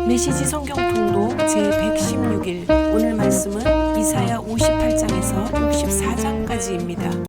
메시지 성경 통독 제116일 오늘 말씀은 이사야 58장에서 64장까지입니다.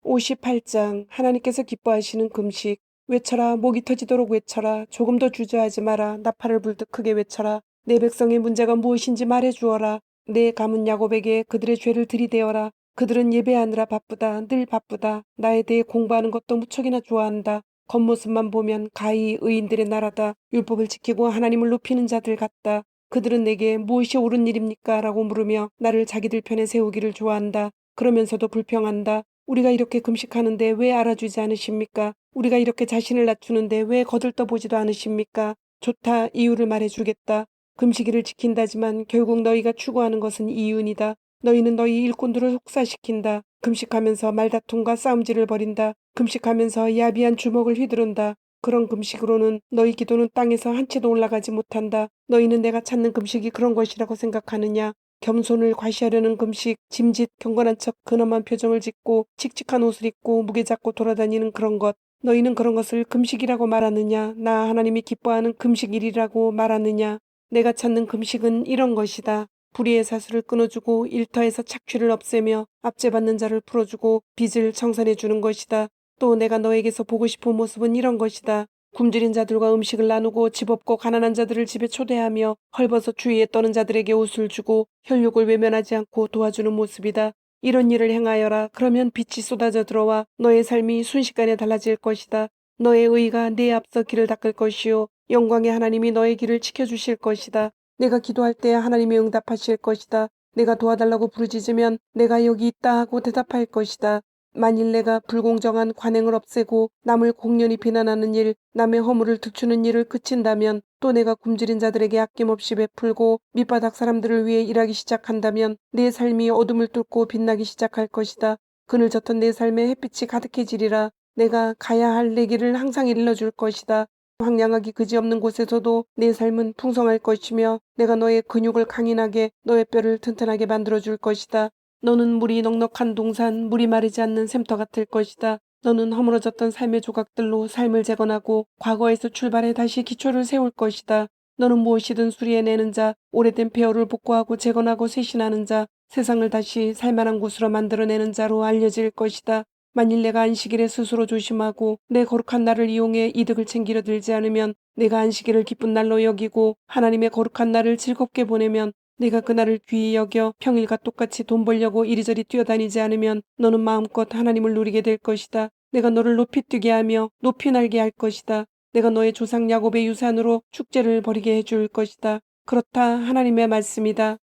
58장 하나님께서 기뻐하시는 금식. 외쳐라, 목이 터지도록 외쳐라. 조금 더 주저하지 마라. 나팔을 불듯 크게 외쳐라. 내 백성의 문제가 무엇인지 말해주어라. 내 가문 야곱에게 그들의 죄를 들이대어라. 그들은 예배하느라 바쁘다. 늘 바쁘다. 나에 대해 공부하는 것도 무척이나 좋아한다. 겉모습만 보면 가히 의인들의 나라다. 율법을 지키고 하나님을 높이는 자들 같다. 그들은 내게 무엇이 옳은 일입니까? 라고 물으며 나를 자기들 편에 세우기를 좋아한다. 그러면서도 불평한다. 우리가 이렇게 금식하는데 왜 알아주지 않으십니까? 우리가 이렇게 자신을 낮추는데 왜 거들떠보지도 않으십니까? 좋다, 이유를 말해주겠다. 금식일을 지킨다지만 결국 너희가 추구하는 것은 이윤이다. 너희는 너희 일꾼들을 혹사시킨다. 금식하면서 말다툼과 싸움질을 벌인다. 금식하면서 야비한 주먹을 휘두른다. 그런 금식으로는 너희 기도는 땅에서 한 채도 올라가지 못한다. 너희는 내가 찾는 금식이 그런 것이라고 생각하느냐? 겸손을 과시하려는 금식, 짐짓 경건한 척 근엄한 표정을 짓고 칙칙한 옷을 입고 무게 잡고 돌아다니는 그런 것. 너희는 그런 것을 금식이라고 말하느냐? 나 하나님이 기뻐하는 금식일이라고 말하느냐? 내가 찾는 금식은 이런 것이다. 불의의 사슬을 끊어주고 일터에서 착취를 없애며 압제받는 자를 풀어주고 빚을 청산해주는 것이다. 또 내가 너에게서 보고 싶은 모습은 이런 것이다. 굶주린 자들과 음식을 나누고 집 없고 가난한 자들을 집에 초대하며 헐벗어 주위에 떠는 자들에게 옷을 주고 혈육을 외면하지 않고 도와주는 모습이다. 이런 일을 행하여라. 그러면 빛이 쏟아져 들어와 너의 삶이 순식간에 달라질 것이다. 너의 의가 네 앞서 길을 닦을 것이요 영광의 하나님이 너의 길을 지켜주실 것이다. 내가 기도할 때 하나님이 응답하실 것이다. 내가 도와달라고 부르짖으면 내가 여기 있다 하고 대답할 것이다. 만일 내가 불공정한 관행을 없애고 남을 공연히 비난하는 일, 남의 허물을 득추는 일을 그친다면, 또 내가 굶주린 자들에게 아낌없이 베풀고 밑바닥 사람들을 위해 일하기 시작한다면 내 삶이 어둠을 뚫고 빛나기 시작할 것이다. 그늘 졌던 내 삶에 햇빛이 가득해지리라. 내가 가야 할 내 길을 항상 일러줄 것이다. 황량하기 그지없는 곳에서도 내 삶은 풍성할 것이며 내가 너의 근육을 강인하게 너의 뼈를 튼튼하게 만들어줄 것이다. 너는 물이 넉넉한 동산, 물이 마르지 않는 샘터 같을 것이다. 너는 허물어졌던 삶의 조각들로 삶을 재건하고 과거에서 출발해 다시 기초를 세울 것이다. 너는 무엇이든 수리해내는 자, 오래된 폐허를 복구하고 재건하고 쇄신하는 자, 세상을 다시 살만한 곳으로 만들어내는 자로 알려질 것이다. 만일 내가 안식일에 스스로 조심하고 내 거룩한 날을 이용해 이득을 챙기려 들지 않으면, 내가 안식일을 기쁜 날로 여기고 하나님의 거룩한 날을 즐겁게 보내면, 내가 그날을 귀히 여겨 평일과 똑같이 돈 벌려고 이리저리 뛰어다니지 않으면 너는 마음껏 하나님을 누리게 될 것이다. 내가 너를 높이 뛰게 하며 높이 날게 할 것이다. 내가 너의 조상 야곱의 유산으로 축제를 벌이게 해줄 것이다. 그렇다 하나님의 말씀이다.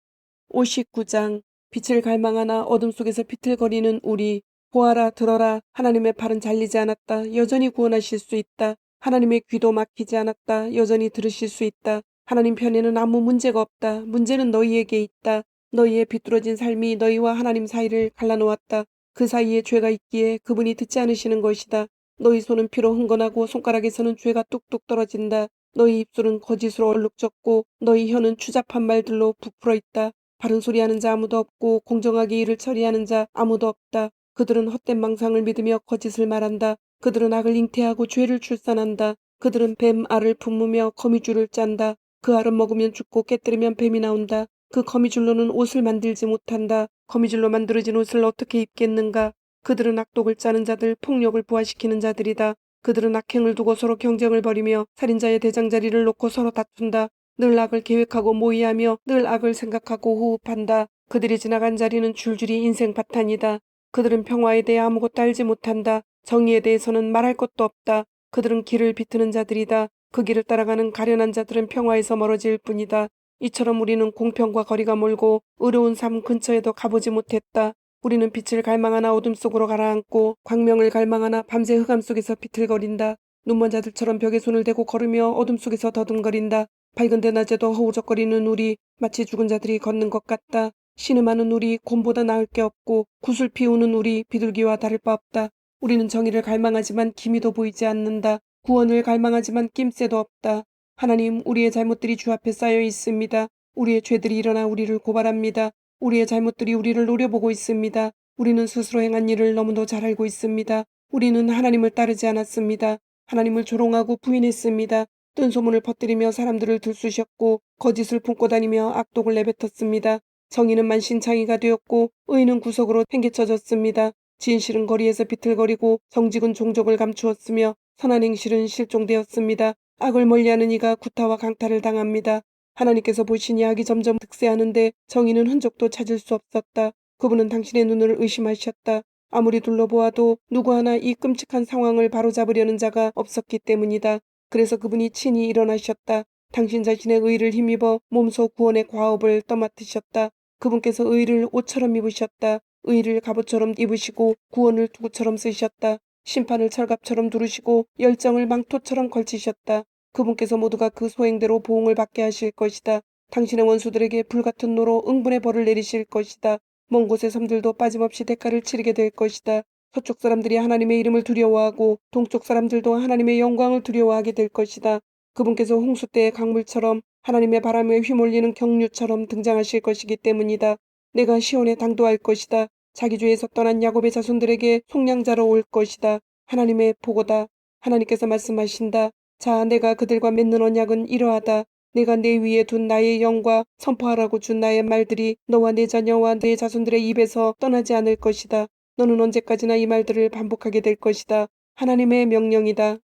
59장. 빛을 갈망하나 어둠 속에서 비틀거리는 우리. 보아라, 들어라. 하나님의 팔은 잘리지 않았다. 여전히 구원하실 수 있다. 하나님의 귀도 막히지 않았다. 여전히 들으실 수 있다. 하나님 편에는 아무 문제가 없다. 문제는 너희에게 있다. 너희의 비뚤어진 삶이 너희와 하나님 사이를 갈라놓았다. 그 사이에 죄가 있기에 그분이 듣지 않으시는 것이다. 너희 손은 피로 흥건하고 손가락에서는 죄가 뚝뚝 떨어진다. 너희 입술은 거짓으로 얼룩졌고 너희 혀는 추잡한 말들로 부풀어 있다. 바른 소리하는 자 아무도 없고 공정하게 일을 처리하는 자 아무도 없다. 그들은 헛된 망상을 믿으며 거짓을 말한다. 그들은 악을 잉태하고 죄를 출산한다. 그들은 뱀 알을 품으며 거미줄을 짠다. 그 알은 먹으면 죽고 깨뜨리면 뱀이 나온다. 그 거미줄로는 옷을 만들지 못한다. 거미줄로 만들어진 옷을 어떻게 입겠는가. 그들은 악독을 짜는 자들, 폭력을 부화시키는 자들이다. 그들은 악행을 두고 서로 경쟁을 벌이며 살인자의 대장자리를 놓고 서로 다툰다. 늘 악을 계획하고 모의하며 늘 악을 생각하고 호흡한다. 그들이 지나간 자리는 줄줄이 인생 파탄이다. 그들은 평화에 대해 아무것도 알지 못한다. 정의에 대해서는 말할 것도 없다. 그들은 길을 비트는 자들이다. 그 길을 따라가는 가련한 자들은 평화에서 멀어질 뿐이다. 이처럼 우리는 공평과 거리가 멀고 의로운 삶 근처에도 가보지 못했다. 우리는 빛을 갈망하나 어둠 속으로 가라앉고 광명을 갈망하나 밤새 흑암 속에서 비틀거린다. 눈먼 자들처럼 벽에 손을 대고 걸으며 어둠 속에서 더듬거린다. 밝은 대낮에도 허우적거리는 우리, 마치 죽은 자들이 걷는 것 같다. 신음하는 우리, 곰보다 나을 게 없고 구슬 피우는 우리, 비둘기와 다를 바 없다. 우리는 정의를 갈망하지만 기미도 보이지 않는다. 구원을 갈망하지만 낌새도 없다. 하나님, 우리의 잘못들이 주 앞에 쌓여 있습니다. 우리의 죄들이 일어나 우리를 고발합니다. 우리의 잘못들이 우리를 노려보고 있습니다. 우리는 스스로 행한 일을 너무도 잘 알고 있습니다. 우리는 하나님을 따르지 않았습니다. 하나님을 조롱하고 부인했습니다. 뜬 소문을 퍼뜨리며 사람들을 들쑤셨고 거짓을 품고 다니며 악독을 내뱉었습니다. 정의는 만신창이가 되었고 의는 구석으로 행개쳐졌습니다. 진실은 거리에서 비틀거리고 정직은 종족을 감추었으며 선한 행실은 실종되었습니다. 악을 멀리하는 이가 구타와 강탈을 당합니다. 하나님께서 보시니 악이 점점 득세하는데 정의는 흔적도 찾을 수 없었다. 그분은 당신의 눈을 의심하셨다. 아무리 둘러보아도 누구 하나 이 끔찍한 상황을 바로잡으려는 자가 없었기 때문이다. 그래서 그분이 친히 일어나셨다. 당신 자신의 의를 힘입어 몸소 구원의 과업을 떠맡으셨다. 그분께서 의를 옷처럼 입으셨다. 의를 갑옷처럼 입으시고 구원을 투구처럼 쓰셨다. 심판을 철갑처럼 두르시고 열정을 망토처럼 걸치셨다. 그분께서 모두가 그 소행대로 보응을 받게 하실 것이다. 당신의 원수들에게 불같은 노로 응분의 벌을 내리실 것이다. 먼 곳의 섬들도 빠짐없이 대가를 치르게 될 것이다. 서쪽 사람들이 하나님의 이름을 두려워하고 동쪽 사람들도 하나님의 영광을 두려워하게 될 것이다. 그분께서 홍수 때의 강물처럼 하나님의 바람에 휘몰리는 경류처럼 등장하실 것이기 때문이다. 내가 시온에 당도할 것이다. 자기 주에서 떠난 야곱의 자손들에게 속량자로 올 것이다. 하나님의 보고다. 하나님께서 말씀하신다. 자, 내가 그들과 맺는 언약은 이러하다. 내가 내 위에 둔 나의 영과 선포하라고 준 나의 말들이 너와 내 자녀와 내 자손들의 입에서 떠나지 않을 것이다. 너는 언제까지나 이 말들을 반복하게 될 것이다. 하나님의 명령이다.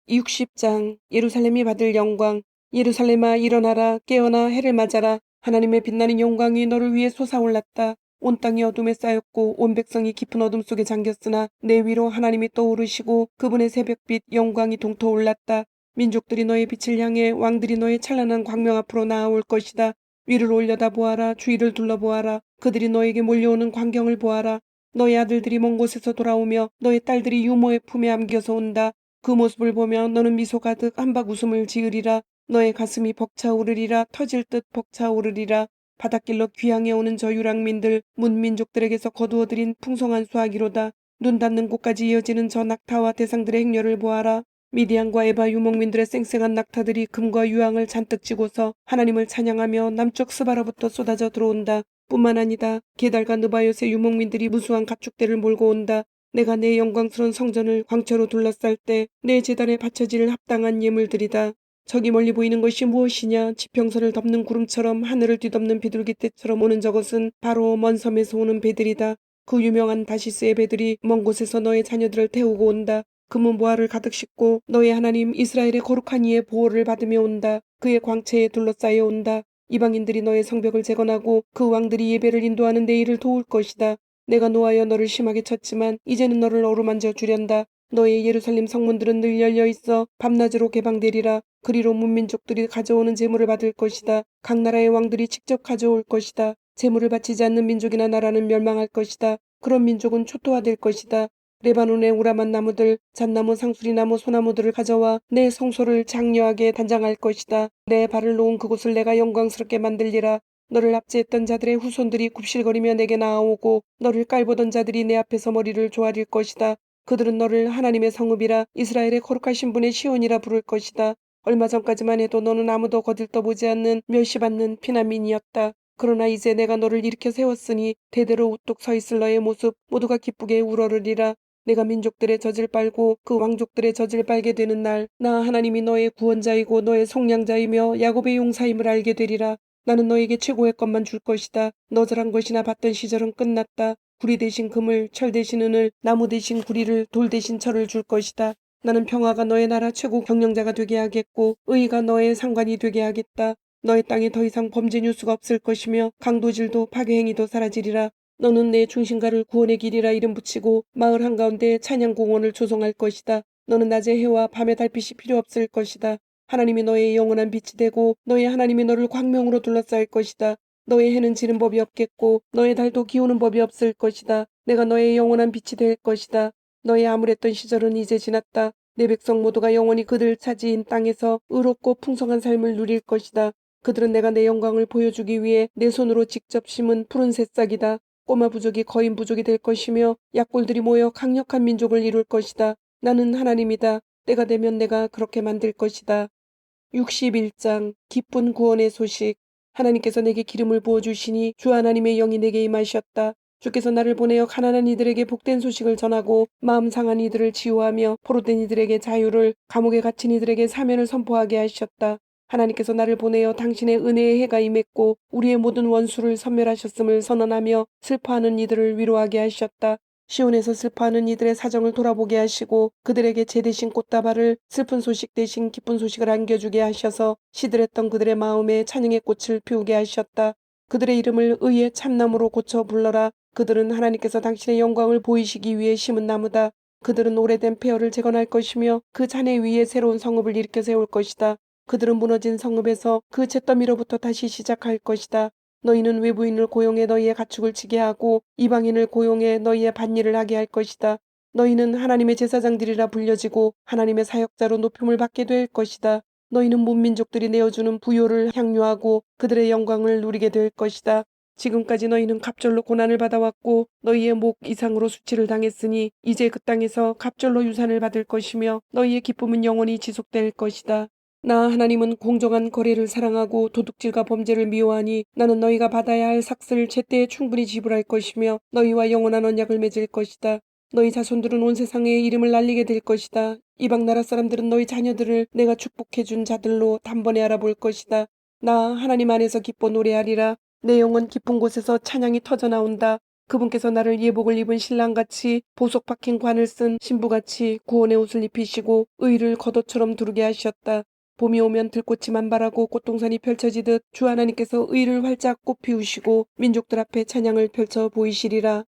60장 예루살렘이 받을 영광. 예루살렘아 일어나라, 깨어나 해를 맞아라. 하나님의 빛나는 영광이 너를 위해 솟아올랐다. 온 땅이 어둠에 쌓였고 온 백성이 깊은 어둠 속에 잠겼으나 내 위로 하나님이 떠오르시고 그분의 새벽빛 영광이 동터올랐다. 민족들이 너의 빛을 향해 왕들이 너의 찬란한 광명 앞으로 나아올 것이다. 위를 올려다 보아라. 주위를 둘러보아라. 그들이 너에게 몰려오는 광경을 보아라. 너의 아들들이 먼 곳에서 돌아오며 너의 딸들이 유모의 품에 안겨서 온다. 그 모습을 보며 너는 미소 가득 한박 웃음을 지으리라. 너의 가슴이 벅차오르리라. 터질 듯 벅차오르리라. 바닷길로 귀향해 오는 저 유랑민들, 문민족들에게서 거두어들인 풍성한 수하기로다. 눈 닿는 곳까지 이어지는 저 낙타와 대상들의 행렬을 보아라. 미디안과 에바 유목민들의 쌩쌩한 낙타들이 금과 유황을 잔뜩 쥐고서 하나님을 찬양하며 남쪽 스바라부터 쏟아져 들어온다. 뿐만 아니다. 게달과 느바요스의 유목민들이 무수한 가축대를 몰고 온다. 내가 내 영광스러운 성전을 광채로 둘러쌀 때 내 제단에 바쳐질 합당한 예물들이다. 저기 멀리 보이는 것이 무엇이냐? 지평선을 덮는 구름처럼 하늘을 뒤덮는 비둘기떼처럼 오는 저것은 바로 먼 섬에서 오는 배들이다. 그 유명한 다시스의 배들이 먼 곳에서 너의 자녀들을 태우고 온다. 금은 보화를 가득 싣고 너의 하나님 이스라엘의 거룩한 이의 보호를 받으며 온다. 그의 광채에 둘러싸여 온다. 이방인들이 너의 성벽을 재건하고 그 왕들이 예배를 인도하는 내 일을 도울 것이다. 내가 노하여 너를 심하게 쳤지만 이제는 너를 어루만져 주련다. 너의 예루살렘 성문들은 늘 열려 있어 밤낮으로 개방되리라. 그리로 문민족들이 가져오는 제물을 받을 것이다. 각 나라의 왕들이 직접 가져올 것이다. 제물을 바치지 않는 민족이나 나라는 멸망할 것이다. 그런 민족은 초토화될 것이다. 레바논의 우람한 나무들, 잣나무, 상수리나무, 소나무들을 가져와 내 성소를 장려하게 단장할 것이다. 내 발을 놓은 그곳을 내가 영광스럽게 만들리라. 너를 압제했던 자들의 후손들이 굽실거리며 내게 나아오고 너를 깔보던 자들이 내 앞에서 머리를 조아릴 것이다. 그들은 너를 하나님의 성읍이라 이스라엘의 거룩하신 분의 시온이라 부를 것이다. 얼마 전까지만 해도 너는 아무도 거들떠보지 않는 멸시받는 피난민이었다. 그러나 이제 내가 너를 일으켜 세웠으니 대대로 우뚝 서 있을 너의 모습 모두가 기쁘게 우러르리라. 내가 민족들의 젖을 빨고 그 왕족들의 젖을 빨게 되는 날 나 하나님이 너의 구원자이고 너의 속량자이며 야곱의 용사임을 알게 되리라. 나는 너에게 최고의 것만 줄 것이다. 너절한 것이나 받던 시절은 끝났다. 구리 대신 금을, 철 대신 은을, 나무 대신 구리를, 돌 대신 철을 줄 것이다. 나는 평화가 너의 나라 최고 경영자가 되게 하겠고 의가 너의 상관이 되게 하겠다. 너의 땅에 더 이상 범죄 뉴스가 없을 것이며 강도질도 파괴행위도 사라지리라. 너는 내 중심가를 구원의 길이라 이름 붙이고 마을 한가운데 찬양공원을 조성할 것이다. 너는 낮에 해와 밤에 달빛이 필요 없을 것이다. 하나님이 너의 영원한 빛이 되고 너의 하나님이 너를 광명으로 둘러싸일 것이다. 너의 해는 지는 법이 없겠고 너의 달도 기우는 법이 없을 것이다. 내가 너의 영원한 빛이 될 것이다. 너의 암울했던 시절은 이제 지났다. 내 백성 모두가 영원히 그들 차지인 땅에서 의롭고 풍성한 삶을 누릴 것이다. 그들은 내가 내 영광을 보여주기 위해 내 손으로 직접 심은 푸른 새싹이다. 꼬마 부족이 거인 부족이 될 것이며 약골들이 모여 강력한 민족을 이룰 것이다. 나는 하나님이다. 때가 되면 내가 그렇게 만들 것이다. 61장 기쁜 구원의 소식. 하나님께서 내게 기름을 부어주시니 주 하나님의 영이 내게 임하셨다. 주께서 나를 보내어 가난한 이들에게 복된 소식을 전하고 마음 상한 이들을 치유하며 포로된 이들에게 자유를, 감옥에 갇힌 이들에게 사면을 선포하게 하셨다. 하나님께서 나를 보내어 당신의 은혜의 해가 임했고 우리의 모든 원수를 섬멸하셨음을 선언하며 슬퍼하는 이들을 위로하게 하셨다. 시온에서 슬퍼하는 이들의 사정을 돌아보게 하시고 그들에게 재 대신 꽃다발을, 슬픈 소식 대신 기쁜 소식을 안겨주게 하셔서 시들했던 그들의 마음에 찬양의 꽃을 피우게 하셨다. 그들의 이름을 의의 참나무로 고쳐 불러라. 그들은 하나님께서 당신의 영광을 보이시기 위해 심은 나무다. 그들은 오래된 폐허를 재건할 것이며 그 잔해 위에 새로운 성읍을 일으켜 세울 것이다. 그들은 무너진 성읍에서 그 잿더미로부터 다시 시작할 것이다. 너희는 외부인을 고용해 너희의 가축을 치게 하고 이방인을 고용해 너희의 밭일을 하게 할 것이다. 너희는 하나님의 제사장들이라 불려지고 하나님의 사역자로 높임을 받게 될 것이다. 너희는 문민족들이 내어주는 부요를 향유하고 그들의 영광을 누리게 될 것이다. 지금까지 너희는 갑절로 고난을 받아왔고 너희의 목 이상으로 수치를 당했으니 이제 그 땅에서 갑절로 유산을 받을 것이며 너희의 기쁨은 영원히 지속될 것이다. 나 하나님은 공정한 거래를 사랑하고 도둑질과 범죄를 미워하니 나는 너희가 받아야 할 삭슬을 제때에 충분히 지불할 것이며 너희와 영원한 언약을 맺을 것이다. 너희 자손들은 온 세상에 이름을 날리게 될 것이다. 이방 나라 사람들은 너희 자녀들을 내가 축복해준 자들로 단번에 알아볼 것이다. 나 하나님 안에서 기뻐 노래하리라. 내 영혼 깊은 곳에서 찬양이 터져나온다. 그분께서 나를 예복을 입은 신랑같이 보석 박힌 관을 쓴 신부같이 구원의 옷을 입히시고 의를 겉옷처럼 두르게 하셨다. 봄이 오면 들꽃이 만발하고 꽃동산이 펼쳐지듯 주 하나님께서 의를 활짝 꽃피우시고 민족들 앞에 찬양을 펼쳐 보이시리라.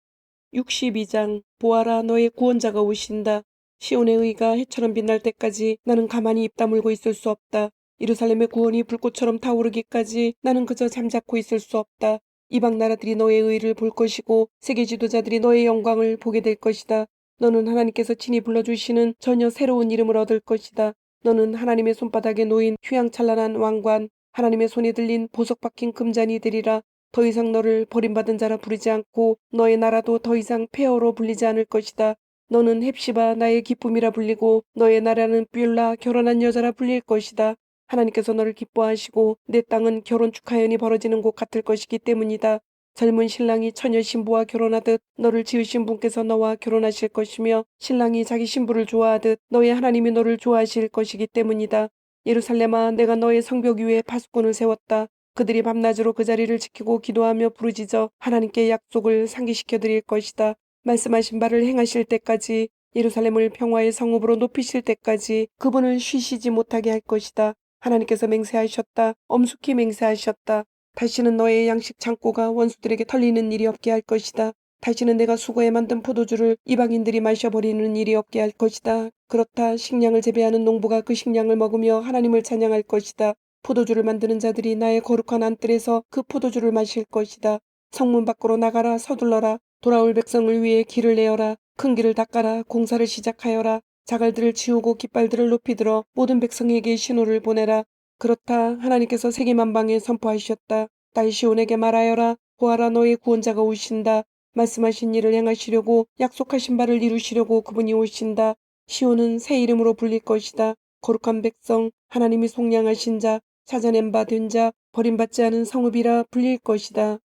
62장 보아라 너의 구원자가 오신다. 시온의 의가 해처럼 빛날 때까지 나는 가만히 입 다물고 있을 수 없다. 예루살렘의 구원이 불꽃처럼 타오르기까지 나는 그저 잠자코 있을 수 없다. 이방 나라들이 너의 의를 볼 것이고 세계 지도자들이 너의 영광을 보게 될 것이다. 너는 하나님께서 친히 불러주시는 전혀 새로운 이름을 얻을 것이다. 너는 하나님의 손바닥에 놓인 휘황찬란한 왕관, 하나님의 손에 들린 보석 박힌 금잔이 되리라. 더 이상 너를 버림받은 자라 부르지 않고 너의 나라도 더 이상 폐허로 불리지 않을 것이다. 너는 헵시바 나의 기쁨이라 불리고 너의 나라는 뷸라 결혼한 여자라 불릴 것이다. 하나님께서 너를 기뻐하시고 내 땅은 결혼 축하연이 벌어지는 곳 같을 것이기 때문이다. 젊은 신랑이 처녀 신부와 결혼하듯 너를 지으신 분께서 너와 결혼하실 것이며 신랑이 자기 신부를 좋아하듯 너의 하나님이 너를 좋아하실 것이기 때문이다. 예루살렘아 내가 너의 성벽 위에 파수꾼을 세웠다. 그들이 밤낮으로 그 자리를 지키고 기도하며 부르짖어 하나님께 약속을 상기시켜 드릴 것이다. 말씀하신 바를 행하실 때까지 예루살렘을 평화의 성읍으로 높이실 때까지 그분을 쉬시지 못하게 할 것이다. 하나님께서 맹세하셨다. 엄숙히 맹세하셨다. 다시는 너의 양식 창고가 원수들에게 털리는 일이 없게 할 것이다. 다시는 내가 수고해 만든 포도주를 이방인들이 마셔버리는 일이 없게 할 것이다. 그렇다. 식량을 재배하는 농부가 그 식량을 먹으며 하나님을 찬양할 것이다. 포도주를 만드는 자들이 나의 거룩한 안뜰에서 그 포도주를 마실 것이다. 성문 밖으로 나가라. 서둘러라. 돌아올 백성을 위해 길을 내어라. 큰 길을 닦아라. 공사를 시작하여라. 자갈들을 치우고 깃발들을 높이 들어 모든 백성에게 신호를 보내라. 그렇다. 하나님께서 세계 만방에 선포하셨다. 딸 시온에게 말하여라. 보아라 너의 구원자가 오신다. 말씀하신 일을 행하시려고 약속하신 바를 이루시려고 그분이 오신다. 시온은 새 이름으로 불릴 것이다. 거룩한 백성, 하나님이 속량하신 자, 찾아낸 바 된 자, 버림받지 않은 성읍이라 불릴 것이다.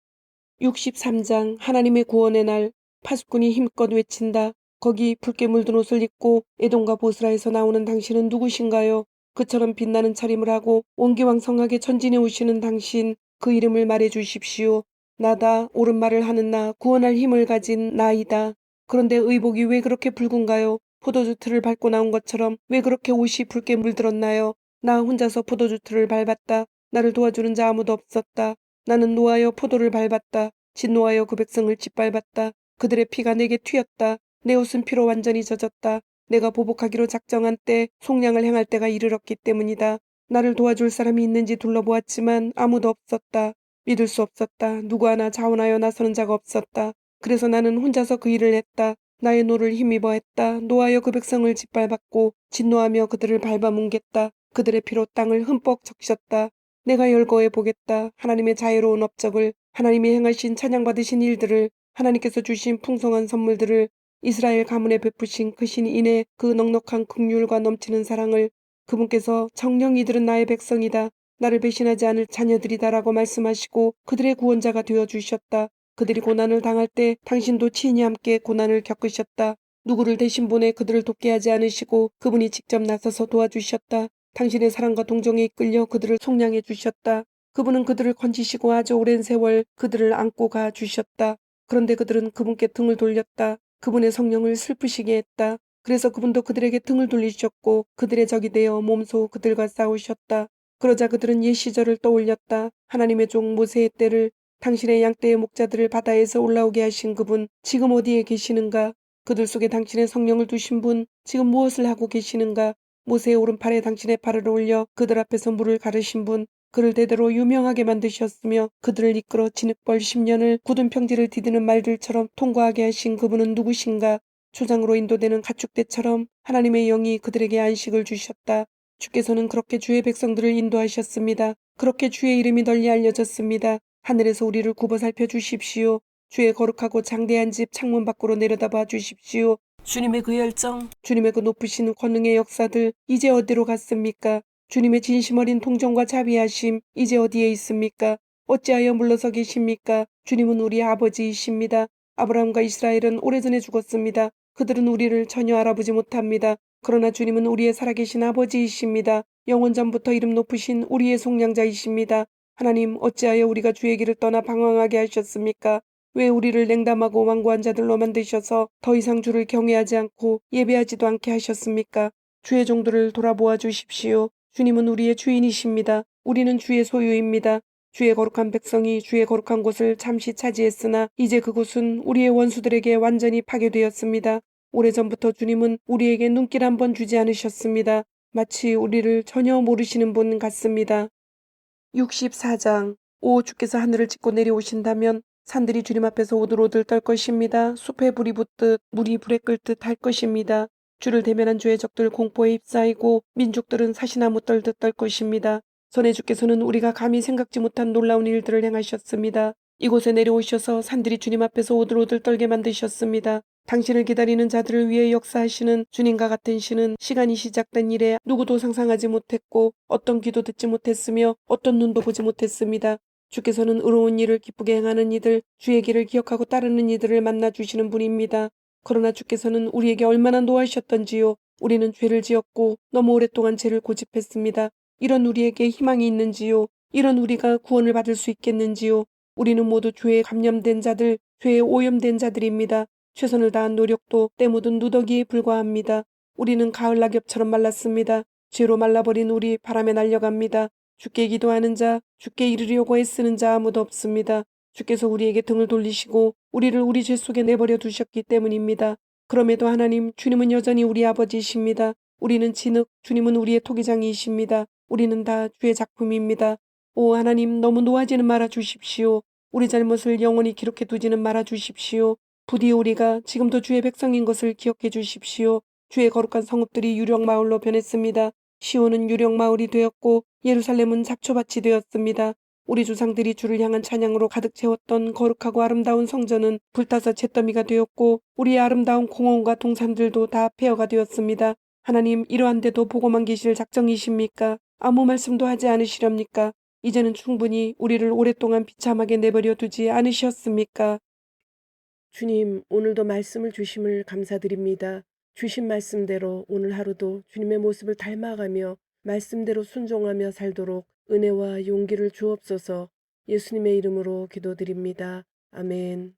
63장 하나님의 구원의 날. 파수꾼이 힘껏 외친다. 거기 붉게 물든 옷을 입고 에돔과 보스라에서 나오는 당신은 누구신가요? 그처럼 빛나는 차림을 하고 온기왕성하게 전진해 오시는 당신, 그 이름을 말해 주십시오. 나다. 옳은 말을 하는 나, 구원할 힘을 가진 나이다. 그런데 의복이 왜 그렇게 붉은가요? 포도주 틀을 밟고 나온 것처럼 왜 그렇게 옷이 붉게 물들었나요? 나 혼자서 포도주 틀을 밟았다. 나를 도와주는 자 아무도 없었다. 나는 노하여 포도를 밟았다. 진노하여 그 백성을 짓밟았다. 그들의 피가 내게 튀었다. 내 옷은 피로 완전히 젖었다. 내가 보복하기로 작정한 때 속량을 행할 때가 이르렀기 때문이다. 나를 도와줄 사람이 있는지 둘러보았지만 아무도 없었다. 믿을 수 없었다. 누구 하나 자원하여 나서는 자가 없었다. 그래서 나는 혼자서 그 일을 했다. 나의 노를 힘입어 했다. 노하여 그 백성을 짓밟았고 진노하며 그들을 밟아뭉갰다. 그들의 피로 땅을 흠뻑 적셨다. 내가 열거해 보겠다. 하나님의 자유로운 업적을, 하나님이 행하신 찬양받으신 일들을, 하나님께서 주신 풍성한 선물들을, 이스라엘 가문에 베푸신 크신 인의 그 넉넉한 긍휼과 넘치는 사랑을. 그분께서 정녕 이들은 나의 백성이다. 나를 배신하지 않을 자녀들이다라고 말씀하시고 그들의 구원자가 되어주셨다. 그들이 고난을 당할 때 당신도 친히 함께 고난을 겪으셨다. 누구를 대신 보내 그들을 돕게 하지 않으시고 그분이 직접 나서서 도와주셨다. 당신의 사랑과 동정에 이끌려 그들을 속량해 주셨다. 그분은 그들을 건지시고 아주 오랜 세월 그들을 안고 가 주셨다. 그런데 그들은 그분께 등을 돌렸다. 그분의 성령을 슬프시게 했다. 그래서 그분도 그들에게 등을 돌리셨고 그들의 적이 되어 몸소 그들과 싸우셨다. 그러자 그들은 옛 시절을 떠올렸다. 하나님의 종 모세의 때를, 당신의 양떼의 목자들을 바다에서 올라오게 하신 그분, 지금 어디에 계시는가? 그들 속에 당신의 성령을 두신 분, 지금 무엇을 하고 계시는가? 모세의 오른팔에 당신의 팔을 올려 그들 앞에서 물을 가르신 분, 그를 대대로 유명하게 만드셨으며 그들을 이끌어 진흙벌 10년을 굳은 평지를 디디는 말들처럼 통과하게 하신 그분은 누구신가? 초장으로 인도되는 가축대처럼 하나님의 영이 그들에게 안식을 주셨다. 주께서는 그렇게 주의 백성들을 인도하셨습니다. 그렇게 주의 이름이 널리 알려졌습니다. 하늘에서 우리를 굽어 살펴 주십시오. 주의 거룩하고 장대한 집 창문 밖으로 내려다봐 주십시오. 주님의 그 열정, 주님의 그 높으신 권능의 역사들 이제 어디로 갔습니까? 주님의 진심 어린 동정과 자비하심 이제 어디에 있습니까? 어찌하여 물러서 계십니까? 주님은 우리 아버지이십니다. 아브라함과 이스라엘은 오래전에 죽었습니다. 그들은 우리를 전혀 알아보지 못합니다. 그러나 주님은 우리의 살아계신 아버지이십니다. 영원전부터 이름 높으신 우리의 속량자이십니다. 하나님, 어찌하여 우리가 주의 길을 떠나 방황하게 하셨습니까? 왜 우리를 냉담하고 완고한 자들로 만드셔서 더 이상 주를 경외하지 않고 예배하지도 않게 하셨습니까? 주의 종들을 돌아보아 주십시오. 주님은 우리의 주인이십니다. 우리는 주의 소유입니다. 주의 거룩한 백성이 주의 거룩한 곳을 잠시 차지했으나 이제 그곳은 우리의 원수들에게 완전히 파괴되었습니다. 오래전부터 주님은 우리에게 눈길 한 번 주지 않으셨습니다. 마치 우리를 전혀 모르시는 분 같습니다. 64장. 오 주께서 하늘을 찢고 내려오신다면 산들이 주님 앞에서 오들오들 떨 것입니다. 숲에 불이 붙듯 물이 불에 끓듯 할 것입니다. 주를 대면한 주의 적들 공포에 휩싸이고 민족들은 사시나무 떨듯 떨 것입니다. 전에 주께서는 우리가 감히 생각지 못한 놀라운 일들을 행하셨습니다. 이곳에 내려오셔서 산들이 주님 앞에서 오들오들 떨게 만드셨습니다. 당신을 기다리는 자들을 위해 역사하시는 주님과 같은 신은 시간이 시작된 이래 누구도 상상하지 못했고 어떤 귀도 듣지 못했으며 어떤 눈도 보지 못했습니다. 주께서는 의로운 일을 기쁘게 행하는 이들, 주의 길을 기억하고 따르는 이들을 만나 주시는 분입니다. 그러나 주께서는 우리에게 얼마나 노하셨던지요. 우리는 죄를 지었고 너무 오랫동안 죄를 고집했습니다. 이런 우리에게 희망이 있는지요. 이런 우리가 구원을 받을 수 있겠는지요. 우리는 모두 죄에 감염된 자들, 죄에 오염된 자들입니다. 최선을 다한 노력도 때 묻은 누더기에 불과합니다. 우리는 가을 낙엽처럼 말랐습니다. 죄로 말라버린 우리 바람에 날려갑니다. 주께 기도하는 자, 주께 이르려고 애쓰는 자 아무도 없습니다. 주께서 우리에게 등을 돌리시고 우리를 우리 죄 속에 내버려 두셨기 때문입니다. 그럼에도 하나님, 주님은 여전히 우리 아버지이십니다. 우리는 진흙, 주님은 우리의 토기장이십니다. 우리는 다 주의 작품입니다. 오 하나님, 너무 노하지는 말아 주십시오. 우리 잘못을 영원히 기록해 두지는 말아 주십시오. 부디 우리가 지금도 주의 백성인 것을 기억해 주십시오. 주의 거룩한 성읍들이 유령 마을로 변했습니다. 시온은 유령 마을이 되었고 예루살렘은 잡초밭이 되었습니다. 우리 조상들이 주를 향한 찬양으로 가득 채웠던 거룩하고 아름다운 성전은 불타서 잿더미가 되었고 우리의 아름다운 공원과 동산들도 다 폐허가 되었습니다. 하나님, 이러한데도 보고만 계실 작정이십니까? 아무 말씀도 하지 않으시렵니까? 이제는 충분히 우리를 오랫동안 비참하게 내버려 두지 않으셨습니까? 주님, 오늘도 말씀을 주심을 감사드립니다. 주신 말씀대로 오늘 하루도 주님의 모습을 닮아가며 말씀대로 순종하며 살도록 은혜와 용기를 주옵소서. 예수님의 이름으로 기도드립니다. 아멘.